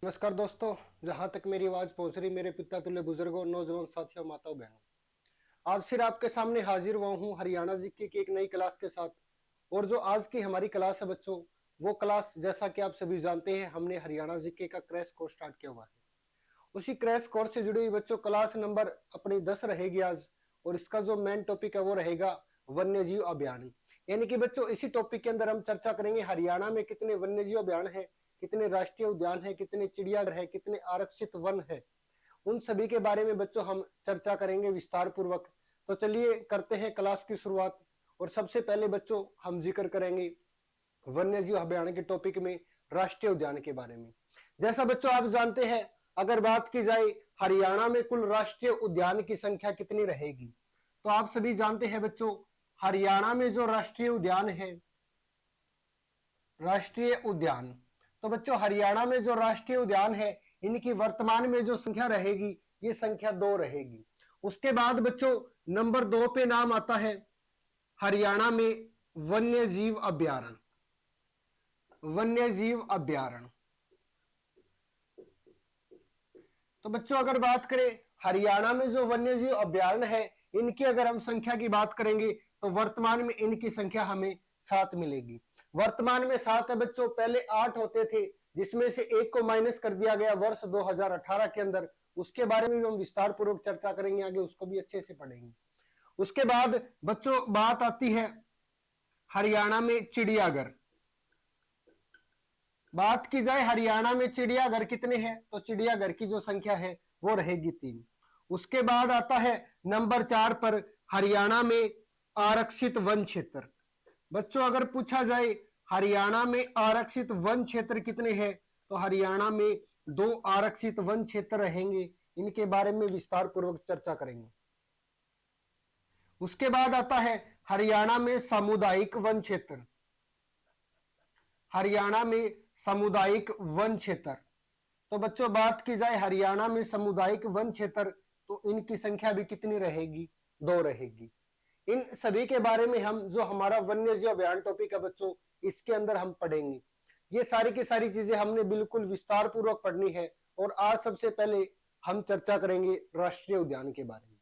नमस्कार दोस्तों, जहां तक मेरी आवाज पहुंच रही मेरे पिता तुल्य बुजुर्गों, नौजवान साथियों, माताओं, बहनों, आज फिर आपके सामने हाजिर हुआ हूं हरियाणा जीके की एक नई क्लास के साथ। और जो आज की हमारी क्लास है बच्चों, वो क्लास जैसा कि आप सभी जानते हैं, हमने हरियाणा जीके का क्रैश कोर्स स्टार्ट किया हुआ है। उसी क्रैश कोर्स से जुड़ी हुई बच्चों क्लास नंबर अपनी 10 रहेगी आज। और इसका जो मेन टॉपिक है वो रहेगा वन्यजीव अभियान। यानी कि बच्चों इसी टॉपिक के अंदर हम चर्चा करेंगे हरियाणा में कितने वन्यजीव अभियान है, कितने राष्ट्रीय उद्यान है, कितने चिड़ियाघर है, कितने आरक्षित वन है। उन सभी के बारे में बच्चों हम चर्चा करेंगे विस्तार पूर्वक। तो चलिए करते हैं क्लास की शुरुआत। और सबसे पहले बच्चों हम जिक्र करेंगे वन्यजीव अभियान के टॉपिक में राष्ट्रीय उद्यान के बारे में। जैसा बच्चों आप जानते हैं, अगर बात की जाए हरियाणा में कुल राष्ट्रीय उद्यान की संख्या कितनी रहेगी, तो आप सभी जानते हैं बच्चों, हरियाणा में जो राष्ट्रीय उद्यान है, राष्ट्रीय उद्यान, तो बच्चों हरियाणा में जो राष्ट्रीय उद्यान है इनकी वर्तमान में जो संख्या रहेगी ये संख्या 2 रहेगी। उसके बाद बच्चों नंबर 2 पे नाम आता है हरियाणा में वन्यजीव अभ्यारण्य। वन्यजीव अभ्यारण्य, तो बच्चों अगर बात करें हरियाणा में जो वन्यजीव अभ्यारण्य है इनकी अगर हम संख्या की बात करेंगे तो वर्तमान में इनकी संख्या हमें 7 मिलेगी। वर्तमान में 7 है बच्चों, पहले 8 होते थे जिसमें से एक को माइनस कर दिया गया वर्ष 2018 के अंदर। उसके बारे में भी हम विस्तार पूर्वक चर्चा करेंगे, आगे उसको भी अच्छे से पढ़ेंगे। उसके बाद बच्चों बात आती है हरियाणा में चिड़ियाघर। बात की जाए हरियाणा में चिड़ियाघर कितने हैं, तो चिड़ियाघर की जो संख्या है वो रहेगी 3। उसके बाद आता है नंबर 4 पर हरियाणा में आरक्षित वन क्षेत्र। बच्चों अगर पूछा जाए हरियाणा में आरक्षित वन क्षेत्र कितने हैं, तो हरियाणा में 2 आरक्षित वन क्षेत्र रहेंगे। इनके बारे में विस्तार पूर्वक चर्चा करेंगे। उसके बाद आता है हरियाणा में सामुदायिक वन क्षेत्र। हरियाणा में सामुदायिक वन क्षेत्र, तो बच्चों बात की जाए हरियाणा में सामुदायिक वन क्षेत्र तो इनकी संख्या भी कितनी रहेगी, 2 रहेगी। इन सभी के बारे में हम जो हमारा वन्यजीव अभियान टॉपिक है बच्चों इसके अंदर हम पढ़ेंगे। ये सारी की सारी चीजें हमने बिल्कुल विस्तार पूर्वक पढ़नी है। और आज सबसे पहले हम चर्चा करेंगे राष्ट्रीय उद्यान के बारे में।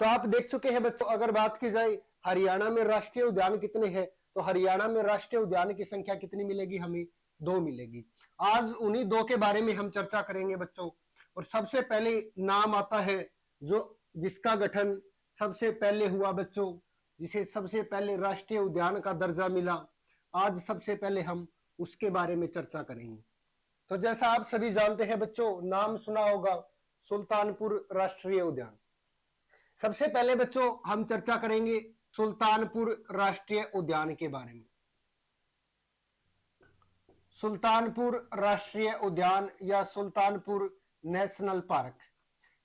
तो आप देख चुके हैं बच्चों, अगर बात की जाए हरियाणा में राष्ट्रीय उद्यान कितने हैं, तो हरियाणा में राष्ट्रीय उद्यान की संख्या कितनी मिलेगी, हमें 2 मिलेगी। आज उन्हीं 2 के बारे में हम चर्चा करेंगे बच्चों। और सबसे पहले नाम आता है जो जिसका गठन सबसे पहले हुआ बच्चों, जिसे सबसे पहले राष्ट्रीय उद्यान का दर्जा मिला, आज सबसे पहले हम उसके बारे में चर्चा करेंगे। तो जैसा आप सभी जानते हैं बच्चों, नाम सुना होगा सुल्तानपुर राष्ट्रीय उद्यान। सबसे पहले बच्चों हम चर्चा करेंगे सुल्तानपुर राष्ट्रीय उद्यान के बारे में। सुल्तानपुर राष्ट्रीय उद्यान या सुल्तानपुर नेशनल पार्क,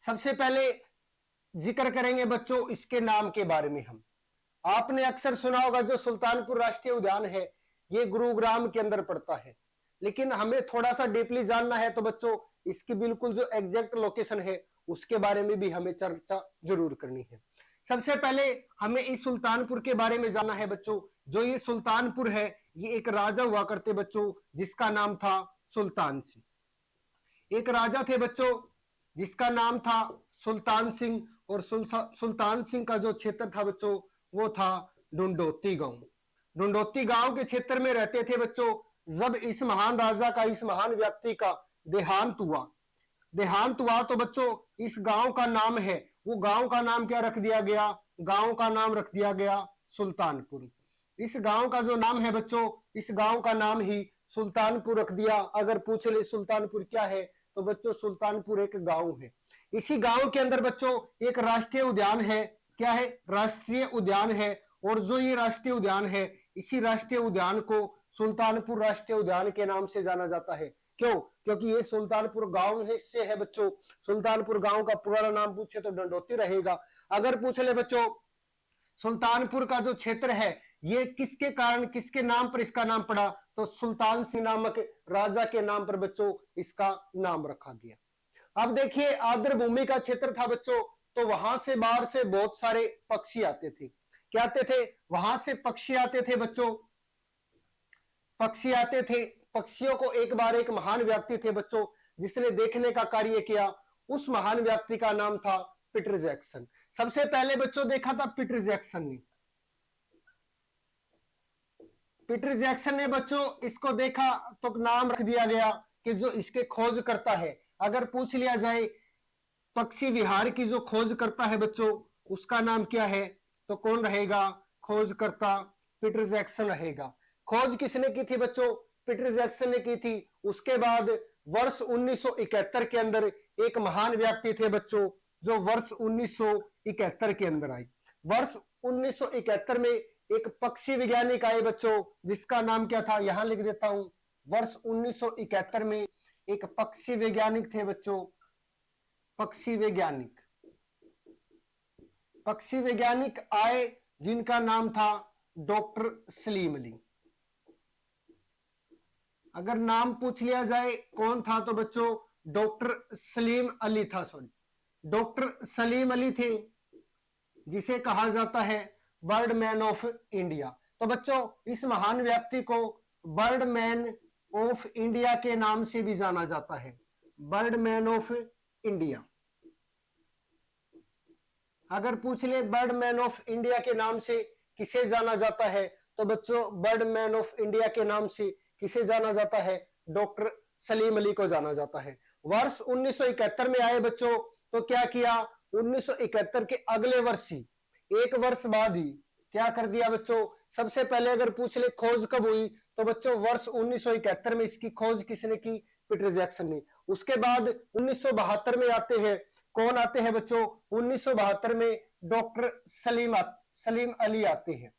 सबसे पहले जिक्र करेंगे बच्चों इसके नाम के बारे में। हम आपने अक्सर सुना होगा जो सुल्तानपुर राष्ट्रीय उद्यान है ये गुरुग्राम के अंदर पड़ता है, लेकिन हमें थोड़ा सा डीपली जानना है तो बच्चों इसकी बिल्कुल जो एग्जैक्ट लोकेशन है उसके बारे में भी हमें चर्चा जरूर करनी है। सबसे पहले हमें इस सुल्तानपुर के बारे में जानना है बच्चों। जो ये सुल्तानपुर है ये एक राजा हुआ करते बच्चों जिसका नाम था सुल्तान सिंह। एक राजा थे बच्चों जिसका नाम था सुल्तान सिंह। और सुल्तान सिंह का जो क्षेत्र था बच्चों वो था डुंडोती गांव। डुंडोती गांव के क्षेत्र में रहते थे बच्चों। जब इस महान राजा का, इस महान व्यक्ति का देहांत हुआ तो बच्चों इस गांव का नाम है, वो गांव का नाम क्या रख दिया गया, गांव का नाम रख दिया गया सुल्तानपुर। इस गांव का जो नाम है बच्चों, इस गांव का नाम ही सुल्तानपुर रख दिया। अगर पूछ ले सुल्तानपुर क्या है तो बच्चों सुल्तानपुर एक गांव है। इसी गांव के अंदर बच्चों एक राष्ट्रीय उद्यान है। क्या है, राष्ट्रीय उद्यान है। और जो ये राष्ट्रीय उद्यान है इसी राष्ट्रीय उद्यान को सुल्तानपुर राष्ट्रीय उद्यान के नाम से जाना जाता है। क्यों, क्योंकि ये सुल्तानपुर गांव से है बच्चों। सुल्तानपुर गांव का पुराना नाम पूछे तो डंडोती रहेगा। अगर पूछ ले बच्चों सुल्तानपुर का जो क्षेत्र है ये किसके कारण, किसके नाम पर इसका नाम पड़ा, तो सुल्तान सिंह नामक राजा के नाम पर बच्चों इसका नाम रखा गया। अब देखिए आर्द्र भूमि का क्षेत्र था बच्चों, तो वहां से बाहर से बहुत सारे पक्षी आते थे। क्या आते थे, वहां से पक्षी आते थे बच्चों, पक्षी आते थे पक्षियों को एक बार एक महान व्यक्ति थे बच्चों जिसने देखने का कार्य किया, उस महान व्यक्ति का नाम था पीटर जैक्सन। सबसे पहले बच्चों देखा था पीटर जैक्सन ने। पीटर जैक्सन ने बच्चों इसको देखा तो नाम रख दिया गया कि जो इसके खोज करता है। अगर पूछ लिया जाए पक्षी विहार की जो खोज करता है बच्चों उसका नाम क्या है, तो कौन रहेगा? खोज करता पीटर जैक्सन रहेगा। खोज किसने की थी बच्चों? पीटर जैक्सन ने की थी। उसके बाद वर्ष 1971 के अंदर एक महान व्यक्ति थे बच्चों जो वर्ष 1971 के अंदर आई। वर्ष 1971 में एक पक्षी वैज्ञानिक आए बच्चों जिसका नाम क्या था, यहां लिख देता हूं। वर्ष 1971 में एक पक्षी वैज्ञानिक थे बच्चों, पक्षी वैज्ञानिक आए जिनका नाम था डॉक्टर सलीम अली। अगर नाम पूछ लिया जाए कौन था तो बच्चों डॉक्टर सलीम अली था, डॉक्टर सलीम अली थे जिसे कहा जाता है बर्डमैन ऑफ इंडिया। तो बच्चों इस महान व्यक्ति को बर्डमैन ऑफ इंडिया के नाम से भी जाना जाता है, बर्डमैन ऑफ इंडिया। अगर पूछ ले बर्डमैन ऑफ इंडिया के नाम से किसे जाना जाता है तो बच्चों बर्डमैन ऑफ इंडिया के नाम से किसे जाना जाता है? डॉक्टर सलीम अली को जाना जाता है। वर्ष 1971 में आए बच्चों तो क्या किया? 1971 के अगले वर्ष ही, एक वर्ष बाद ही क्या कर दिया बच्चों? सबसे पहले अगर पूछ ले खोज कब हुई तो बच्चों वर्ष 1971 में इसकी खोज किसने की? पीटर जैक्सन ने। उसके बाद 1972 में आते हैं, कौन आते हैं बच्चों? 1972 में डॉक्टर सलीम अली आते हैं।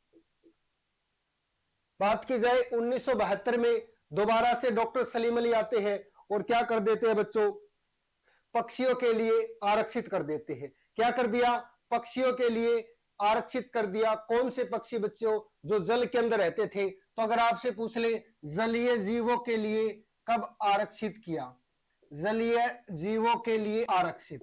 बात की जाए 1972 में दोबारा से डॉक्टर सलीम अली आते हैं और क्या कर देते हैं बच्चों? पक्षियों के लिए आरक्षित कर देते हैं। क्या कर दिया? पक्षियों के लिए आरक्षित कर दिया। कौन से पक्षी बच्चों? जो जल के अंदर रहते थे। तो अगर आपसे पूछ ले जलीय जीवों के लिए कब आरक्षित किया? जलीय जीवों के लिए आरक्षित।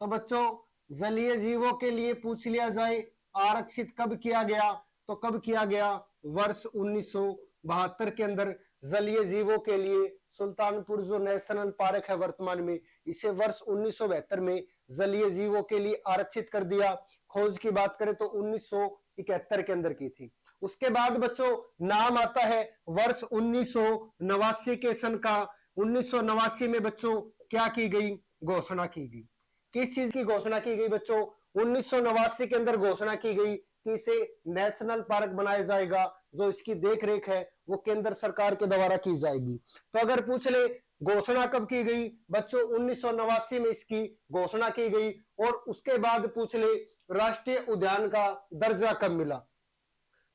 तो बच्चों जलीय जीवों के लिए पूछ लिया जाए आरक्षित कब किया गया तो कब किया गया? वर्ष 1972 के अंदर जलीय जीवों के लिए सुल्तानपुर जो नेशनल पार्क है वर्तमान में, इसे वर्ष 1972 में जलीय जीवों के लिए आरक्षित कर दिया। खोज की बात करें तो 1971 के अंदर की थी। उसके बाद बच्चों नाम आता है वर्ष 1989 के सन का। 1989 में बच्चों क्या की गई? घोषणा की गई। किस चीज की घोषणा की गई बच्चों? 1989 के अंदर घोषणा की गई कि इसे नेशनल पार्क बनाया जाएगा, जो इसकी देखरेख है वो केंद्र सरकार के द्वारा की जाएगी। तो अगर पूछ ले घोषणा कब की गई बच्चों? 1989 में इसकी घोषणा की गई। और उसके बाद पूछ ले राष्ट्रीय उद्यान का दर्जा कब मिला?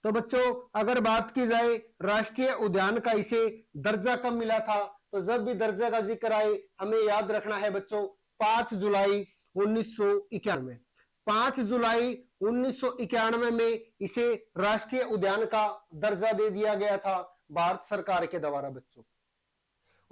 तो बच्चों अगर बात की जाए राष्ट्रीय उद्यान का इसे दर्जा कब मिला था, तो जब भी दर्जा का जिक्र आए हमें याद रखना है बच्चों 5 जुलाई 1991। 5 जुलाई 1991 में इसे राष्ट्रीय उद्यान का दर्जा दे दिया गया था भारत सरकार के द्वारा बच्चों।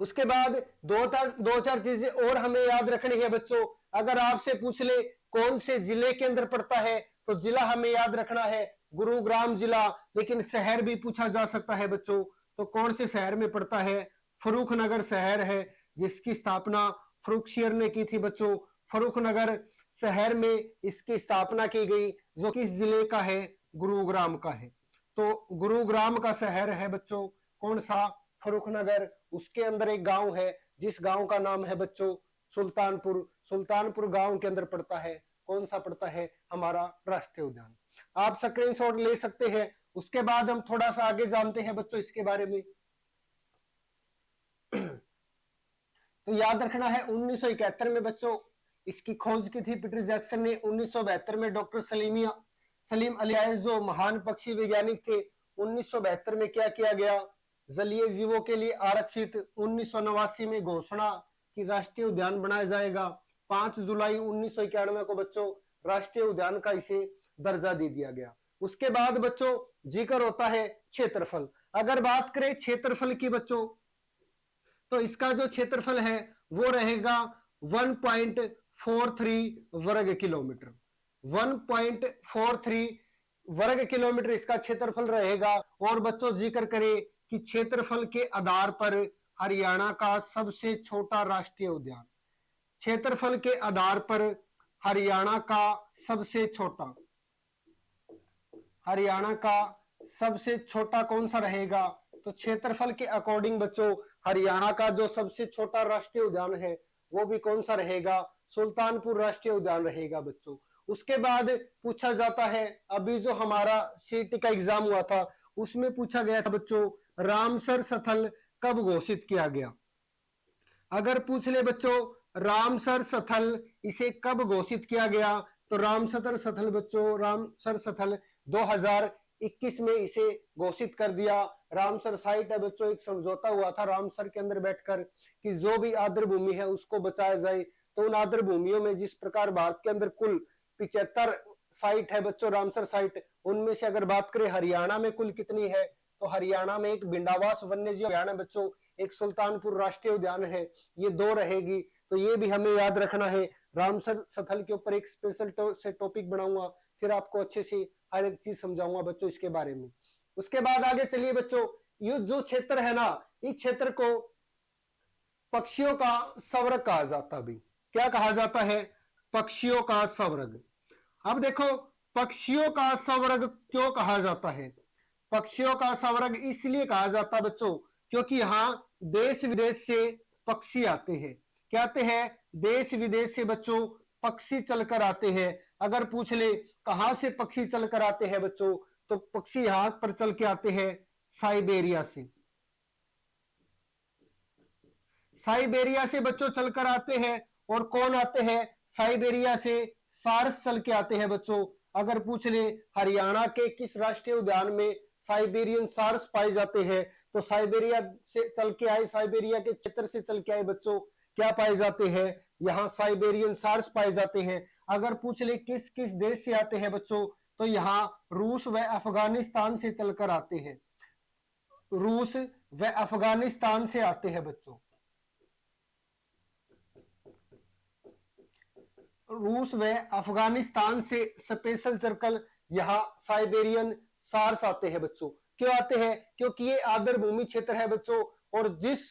उसके बाद दो चार चीजें और हमें याद रखनी है बच्चों। अगर आपसे पूछ ले कौन से जिले के अंदर पड़ता है तो जिला हमें याद रखना है गुरुग्राम जिला। लेकिन शहर भी पूछा जा सकता है बच्चों, तो कौन से शहर में पड़ता है? फर्रुखनगर शहर है जिसकी स्थापना फर्रुखशियर ने की थी बच्चों। फर्रुखनगर शहर में इसकी स्थापना की गई, जो किस जिले का है? गुरुग्राम का है। तो गुरुग्राम का शहर है बच्चों कौन सा? फर्रुखनगर। उसके अंदर एक गांव है जिस गांव का नाम है बच्चों सुल्तानपुर। सुल्तानपुर गांव के अंदर पड़ता है कौन सा? पड़ता है हमारा राष्ट्रीय उद्यान। आप स्क्रीनशॉट ले सकते हैं। उसके बाद हम थोड़ा सा आगे जानते हैं बच्चों इसके बारे में। तो याद रखना है 1971 में बच्चों इसकी खोज की थी पीटर जैक्सन ने। 1972 में डॉक्टर सलीम अली जो महान पक्षी वैज्ञानिक थे, 1972 में क्या किया गया? जलीय जीवों के लिए आरक्षित। 1989 में घोषणा कि राष्ट्रीय उद्यान बनाया जाएगा। 5 जुलाई 1991 को बच्चों राष्ट्रीय उद्यान का इसे दर्जा दे दिया गया। उसके बाद बच्चों जिक्र होता है क्षेत्रफल। अगर बात करें क्षेत्रफल की बच्चों तो इसका जो क्षेत्रफल है वो रहेगा 1.43 वर्ग किलोमीटर। 1.43 वर्ग किलोमीटर इसका क्षेत्रफल रहेगा। और बच्चों जिक्र करें कि क्षेत्रफल के आधार पर हरियाणा का सबसे छोटा राष्ट्रीय उद्यान। क्षेत्रफल के आधार पर हरियाणा का सबसे छोटा, हरियाणा का सबसे छोटा कौन सा रहेगा? तो क्षेत्रफल के अकॉर्डिंग बच्चों हरियाणा का जो सबसे छोटा राष्ट्रीय उद्यान है वो भी कौन सा रहेगा? सुल्तानपुर राष्ट्रीय उद्यान रहेगा बच्चों। उसके बाद पूछा जाता है, अभी जो हमारा सीटी का एग्जाम हुआ था उसमें पूछा गया था बच्चों, रामसर स्थल कब घोषित किया गया? अगर पूछ ले बच्चों रामसर स्थल इसे कब घोषित किया गया, तो रामसर स्थल बच्चों, रामसर स्थल 2021 में इसे घोषित कर दिया। रामसर साइट है बच्चों, एक समझौता हुआ था रामसर के अंदर बैठकर कि जो भी आर्द्र भूमि है उसको बचाया जाए। तो उन आर्द्र भूमियों में जिस प्रकार भारत के अंदर कुल 75 साइट है बच्चों, रामसर साइट, उनमें से अगर बात करें हरियाणा में कुल कितनी है, तो हरियाणा में एक भिंडावास वन्यजीव अभयारण्य बच्चों, एक सुल्तानपुर राष्ट्रीय उद्यान है, ये 2 रहेगी। तो ये भी हमें याद रखना है। रामसर स्थल के ऊपर एक स्पेशल से टॉपिक बनाऊंगा, फिर आपको अच्छे से हर एक चीज समझाऊंगा बच्चों इसके बारे में। उसके बाद आगे चलिए बच्चों, ये जो क्षेत्र है ना, इस क्षेत्र को पक्षियों का स्वर्ग कहा जाता भी। क्या कहा जाता है? पक्षियों का स्वर्ग। अब देखो पक्षियों का स्वर्ग क्यों कहा जाता है? पक्षियों का स्वर्ग इसलिए कहा जाता बच्चों क्योंकि यहाँ देश विदेश से पक्षी आते हैं। क्या आते हैं? देश विदेश से बच्चों पक्षी चलकर आते हैं। अगर पूछ ले कहां से पक्षी चलकर आते हैं बच्चों, तो पक्षी यहां पर चल के आते हैं साइबेरिया से। साइबेरिया से बच्चों चलकर आते हैं। और कौन आते हैं? साइबेरिया से सारस चल के आते हैं बच्चों। अगर पूछ ले हरियाणा के किस राष्ट्रीय उद्यान में साइबेरियन सारस पाए जाते हैं, तो साइबेरिया से चल के आए, साइबेरिया के क्षेत्र से चल के आए बच्चों, क्या पाए जाते हैं? यहाँ साइबेरियन सारस पाए जाते हैं। अगर पूछ ले किस किस देश से आते हैं बच्चों, तो यहाँ रूस व अफगानिस्तान से चलकर आते हैं। रूस व अफगानिस्तान से आते हैं बच्चों। रूस व अफगानिस्तान से स्पेशल सर्कल यहाँ साइबेरियन सार्स आते हैं बच्चों। क्यों आते हैं? क्योंकि ये आर्द्र भूमि क्षेत्र है बच्चों, और जिस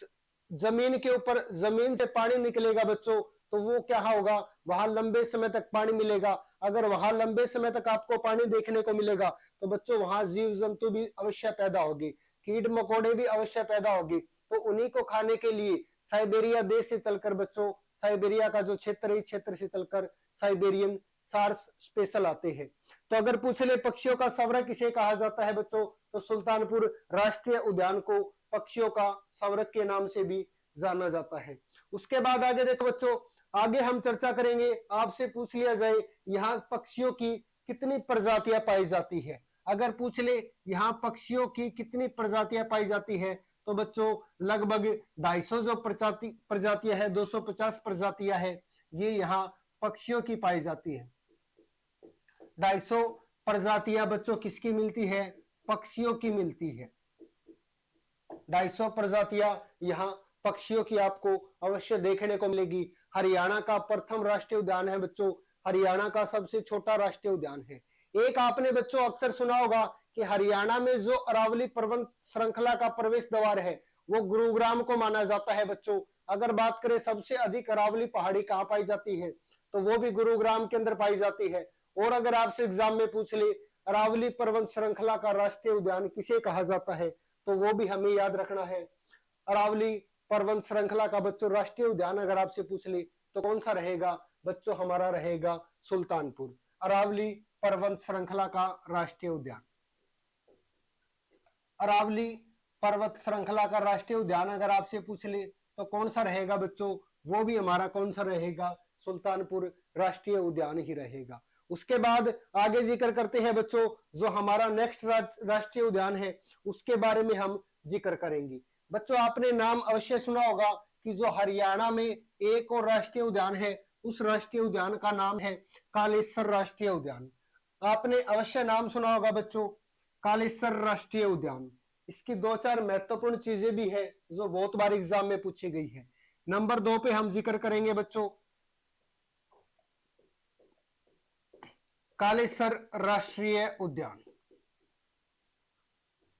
जमीन के ऊपर जमीन से पानी निकलेगा बच्चों, तो वो क्या होगा? वहां लंबे समय तक पानी मिलेगा। अगर वहां लंबे समय तक आपको पानी देखने को मिलेगा तो बच्चों वहां जीव जंतु भी अवश्य पैदा होगी, कीट मकोड़े भी अवश्य पैदा होगी। तो उन्हीं को खाने के लिए साइबेरिया देश से चलकर बच्चों, साइबेरिया का जो क्षेत्र है इस क्षेत्र से चलकर साइबेरियन सार्स स्पेशल आते हैं। तो अगर पूछ ले पक्षियों का स्वर्ग किसे कहा जाता है बच्चों, तो सुल्तानपुर राष्ट्रीय उद्यान को पक्षियों का स्वर्ग के नाम से भी जाना जाता है। उसके बाद आगे देखो बच्चों, आगे हम चर्चा करेंगे, आपसे पूछ लिया जाए यहाँ पक्षियों की कितनी प्रजातियां पाई जाती है। अगर पूछ ले यहाँ पक्षियों की कितनी प्रजातियां पाई जाती है, तो बच्चों लगभग 250 जो प्रजातियां है, 250 प्रजातियां है, ये यहाँ पक्षियों की पाई जाती है। 250 प्रजातियां बच्चों किसकी मिलती है? पक्षियों की मिलती है। 250 प्रजातियां यहाँ पक्षियों की आपको अवश्य देखने को मिलेगी। हरियाणा का प्रथम राष्ट्रीय उद्यान है बच्चों, हरियाणा का सबसे छोटा राष्ट्रीय उद्यान है। एक आपने बच्चों अक्सर सुना होगा कि हरियाणा में जो अरावली पर्वत श्रृंखला का प्रवेश द्वार है वो गुरुग्राम को माना जाता है बच्चों। अगर बात करें सबसे अधिक अरावली पहाड़ी कहाँ पाई जाती है, तो वो भी गुरुग्राम के अंदर पाई जाती है। और अगर आपसे एग्जाम में पूछ ले अरावली पर्वत श्रृंखला का राष्ट्रीय उद्यान किसे कहा जाता है, तो वो भी हमें याद रखना है। अरावली पर्वत श्रृंखला का बच्चों राष्ट्रीय उद्यान अगर आपसे पूछ ले तो कौन सा रहेगा बच्चों? हमारा रहेगा सुल्तानपुर। अरावली पर्वत श्रृंखला का राष्ट्रीय उद्यान, अरावली पर्वत श्रृंखला का राष्ट्रीय उद्यान अगर आपसे पूछ ले तो कौन सा रहेगा बच्चों? वो भी हमारा कौन सा रहेगा? सुल्तानपुर राष्ट्रीय उद्यान ही रहेगा। उसके बाद आगे जिक्र करते हैं बच्चों, जो हमारा नेक्स्ट राष्ट्रीय उद्यान है उसके बारे में हम जिक्र करेंगे। बच्चों आपने नाम अवश्य सुना होगा कि जो हरियाणा में एक और राष्ट्रीय उद्यान है, उस राष्ट्रीय उद्यान का नाम है कालेसर राष्ट्रीय उद्यान। आपने अवश्य नाम सुना होगा बच्चों, कालेसर राष्ट्रीय उद्यान। इसकी 2-4 महत्वपूर्ण चीजें भी है जो बहुत बार एग्जाम में पूछी गई है। नंबर 2 पे हम जिक्र करेंगे बच्चों कालेसर राष्ट्रीय उद्यान।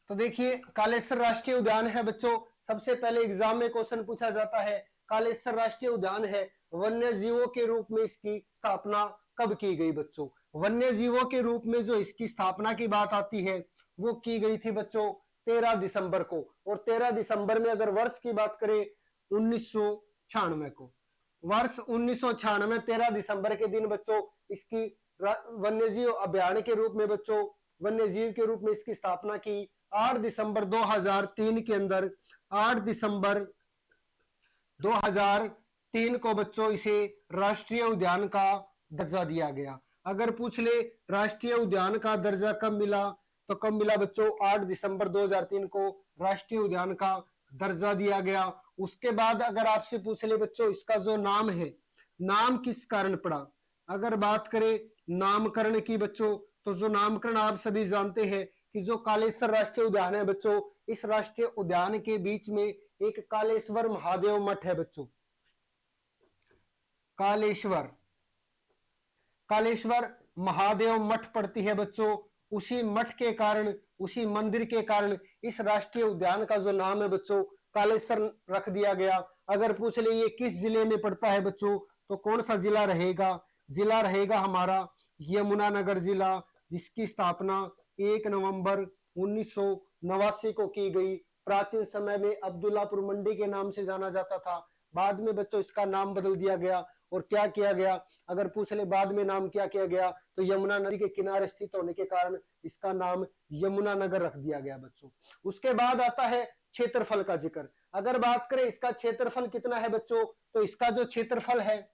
तो देखिए कालेश्वर राष्ट्रीय उद्यान है बच्चों, सबसे पहले एग्जाम में क्वेश्चन पूछा जाता है कालेश्वर राष्ट्रीय उद्यान है, वन्य जीवों के रूप में इसकी स्थापना कब की गई बच्चों। वन्य जीवों के रूप में जो इसकी स्थापना की बात आती है वो की गई थी बच्चों 13 दिसंबर को, और 13 दिसंबर में अगर वर्ष की बात करें 1996 को, वर्ष 1996 13 दिसंबर के दिन बच्चों इसकी वन्यजीव अभ्यारण्य के रूप में बच्चों वन्यजीव के रूप में इसकी स्थापना की। 8 दिसंबर 2003 के अंदर 8 दिसंबर 2003 को बच्चों इसे राष्ट्रीय उद्यान का दर्जा दिया गया। अगर पूछ ले राष्ट्रीय उद्यान का दर्जा कब मिला, तो कब मिला बच्चों 8 दिसंबर 2003 को राष्ट्रीय उद्यान का दर्जा दिया गया। उसके बाद अगर आपसे पूछ ले बच्चों इसका जो नाम है, नाम किस कारण पड़ा, अगर बात करें नामकरण की बच्चों, तो जो नामकरण आप सभी जानते हैं कि जो कालेश्वर राष्ट्रीय उद्यान है बच्चों, इस राष्ट्रीय उद्यान के बीच में एक कालेश्वर महादेव मठ है बच्चों, कालेश्वर महादेव मठ पड़ती है बच्चों। उसी मठ के कारण, उसी मंदिर के कारण इस राष्ट्रीय उद्यान का जो नाम है बच्चों कालेश्वर रख दिया गया। अगर पूछ ले ये किस जिले में पड़ता है बच्चों, तो कौन सा जिला रहेगा, जिला रहेगा हमारा यमुनानगर जिला, जिसकी स्थापना 1 नवंबर 1989 को की गई। प्राचीन समय में अब्दुल्लापुर मंडी के नाम से जाना जाता था, बाद में बच्चों इसका नाम बदल दिया गया। और क्या किया गया, अगर पूछ ले बाद में नाम क्या किया गया, तो यमुना नदी के किनारे स्थित होने के कारण इसका नाम यमुनानगर रख दिया गया बच्चों। उसके बाद आता है क्षेत्रफल का जिक्र। अगर बात करें इसका क्षेत्रफल कितना है बच्चों, तो इसका जो क्षेत्रफल है,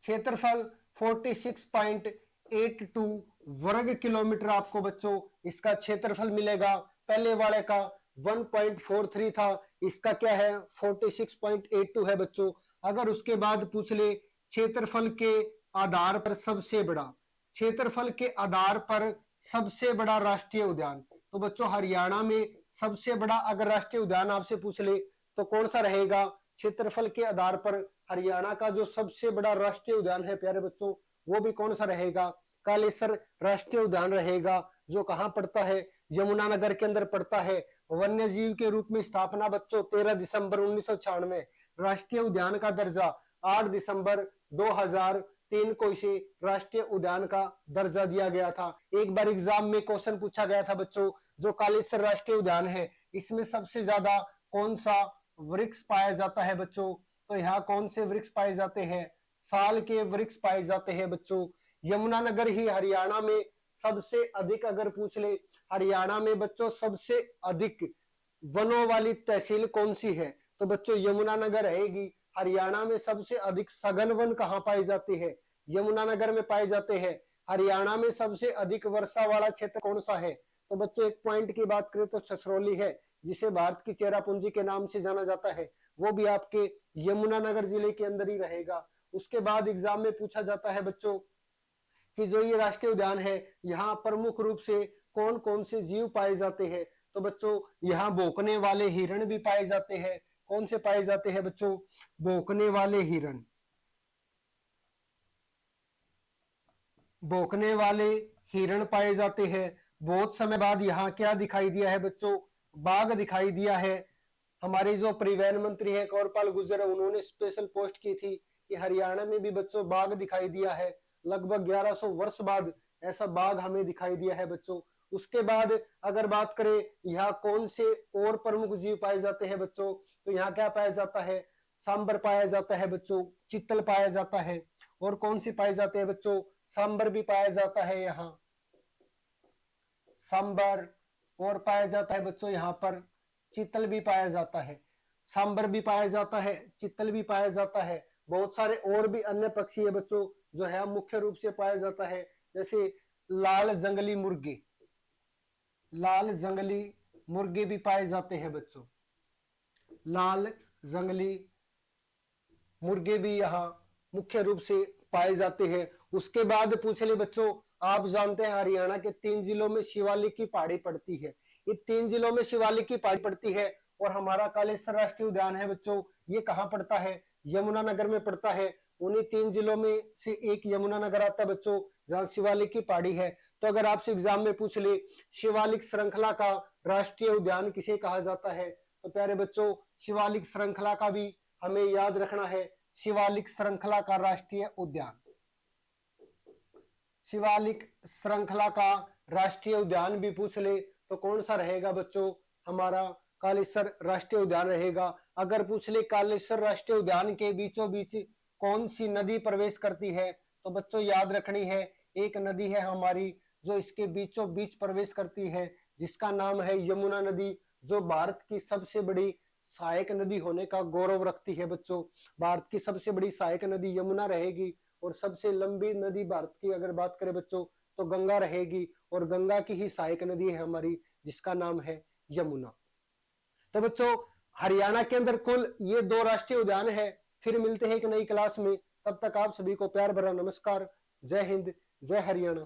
क्षेत्रफल 46.82 वर्ग किलोमीटर आपको बच्चों इसका क्षेत्रफल मिलेगा। पहले वाले का 1.43 था, इसका क्या है 46.82 है बच्चों। अगर उसके बाद पूछ ले क्षेत्रफल के आधार पर सबसे बड़ा, क्षेत्रफल के आधार पर सबसे बड़ा राष्ट्रीय उद्यान, तो बच्चों हरियाणा में सबसे बड़ा अगर राष्ट्रीय उद्यान आपसे पूछ ले तो कौन सा रहेगा। क्षेत्रफल के आधार पर हरियाणा का जो सबसे बड़ा राष्ट्रीय उद्यान है प्यारे बच्चों, वो भी कौन सा रहेगा, कालेश्वर राष्ट्रीय उद्यान रहेगा, जो कहां पड़ता है, यमुनानगर के अंदर पड़ता है। वन्य जीव के रूप में स्थापना बच्चों 13 दिसंबर 1996, राष्ट्रीय उद्यान का दर्जा 8 दिसंबर 2003 को इसे राष्ट्रीय उद्यान का दर्जा दिया गया था। एक बार एग्जाम में क्वेश्चन पूछा गया था बच्चों, जो कालेश्वर राष्ट्रीय उद्यान है इसमें सबसे ज्यादा कौन सा वृक्ष पाया जाता है बच्चों, तो यहाँ कौन से वृक्ष पाए जाते हैं, साल के वृक्ष पाए जाते हैं बच्चों। यमुनानगर ही हरियाणा में सबसे अधिक, अगर पूछ ले हरियाणा में बच्चों सबसे अधिक वनों वाली तहसील कौन सी है, तो बच्चों यमुनानगर रहेगी। हरियाणा में सबसे अधिक सघन वन कहाँ पाए जाते हैं, यमुनानगर में पाए जाते हैं। हरियाणा में सबसे अधिक वर्षा वाला क्षेत्र कौन सा है, तो बच्चों एक पॉइंट की बात करें तो छछरौली है, जिसे भारत की चेरापूंजी के नाम से जाना जाता है, वो भी आपके यमुनानगर जिले के अंदर ही रहेगा। उसके बाद एग्जाम में पूछा जाता है बच्चों कि जो ये राष्ट्रीय उद्यान है यहाँ प्रमुख रूप से कौन कौन से जीव पाए जाते हैं, तो बच्चों यहाँ भौंकने वाले हिरण भी पाए जाते हैं। कौन से पाए जाते हैं बच्चों, भौंकने वाले हिरण, भौंकने वाले हिरण पाए जाते हैं। बहुत समय बाद यहाँ क्या दिखाई दिया है बच्चों, बाघ दिखाई दिया है। हमारे जो परिवहन मंत्री है कौरपाल गुर्जर, उन्होंने स्पेशल पोस्ट की थी कि हरियाणा में भी बच्चों बाघ दिखाई दिया है। लगभग 1100 वर्ष बाद ऐसा बाघ हमें दिखाई दिया है बच्चों। उसके बाद अगर बात करें यहाँ कौन से और प्रमुख जीव पाए जाते हैं बच्चों, तो यहाँ क्या पाया जाता है, सांबर पाया जाता है बच्चों, चित्तल पाया जाता है, और कौन सी पाए जाते हैं बच्चों, सांबर भी पाया जाता है यहाँ, सांबर, और पाया जाता है बच्चों यहाँ पर चित्तल भी पाया जाता है। सांबर भी पाया जाता है, चित्तल भी पाया जाता है। बहुत सारे और भी अन्य पक्षी है बच्चों जो है मुख्य रूप से पाया जाता है, जैसे लाल जंगली मुर्गे, लाल जंगली मुर्गे भी पाए जाते हैं बच्चों, लाल जंगली मुर्गे भी यहाँ मुख्य रूप से पाए जाते हैं। उसके बाद पूछ ले बच्चों, आप जानते हैं हरियाणा के 3 जिलों में शिवालिक की पहाड़ी पड़ती है, ये 3 जिलों में शिवालिक की पहाड़ी पड़ती है। और हमारा कालेश्वर राष्ट्रीय उद्यान है बच्चों, ये कहाँ पड़ता है, यमुनानगर में पड़ता है। उन्हीं 3 जिलों में से एक यमुनानगर आता है बच्चों, जहाँ शिवालिक की पहाड़ी है। तो अगर आपसे एग्जाम में पूछ ले शिवालिक श्रृंखला का राष्ट्रीय उद्यान किसे कहा जाता है, तो प्यारे बच्चों शिवालिक श्रृंखला का भी हमें याद रखना है, शिवालिक श्रृंखला का राष्ट्रीय उद्यान, शिवालिक श्रृंखला का राष्ट्रीय उद्यान भी पूछ ले तो कौन सा रहेगा बच्चों, हमारा कालेश्वर राष्ट्रीय उद्यान रहेगा। अगर पूछ ले कालेश्वर राष्ट्रीय उद्यान के बीचों बीच कौन सी नदी प्रवेश करती है, तो बच्चों याद रखनी है एक नदी है हमारी जो इसके बीचों बीच प्रवेश करती है, जिसका नाम है यमुना नदी, जो भारत की सबसे बड़ी सहायक नदी होने का गौरव रखती है बच्चों। भारत की सबसे बड़ी सहायक नदी यमुना रहेगी, और सबसे लंबी नदी भारत की अगर बात करें बच्चों तो गंगा रहेगी, और गंगा की ही सहायक नदी है हमारी जिसका नाम है यमुना। तो बच्चों हरियाणा के अंदर कुल ये 2 राष्ट्रीय उद्यान है। फिर मिलते हैं एक नई क्लास में, तब तक आप सभी को प्यार भरा नमस्कार। जय हिंद, जय हरियाणा।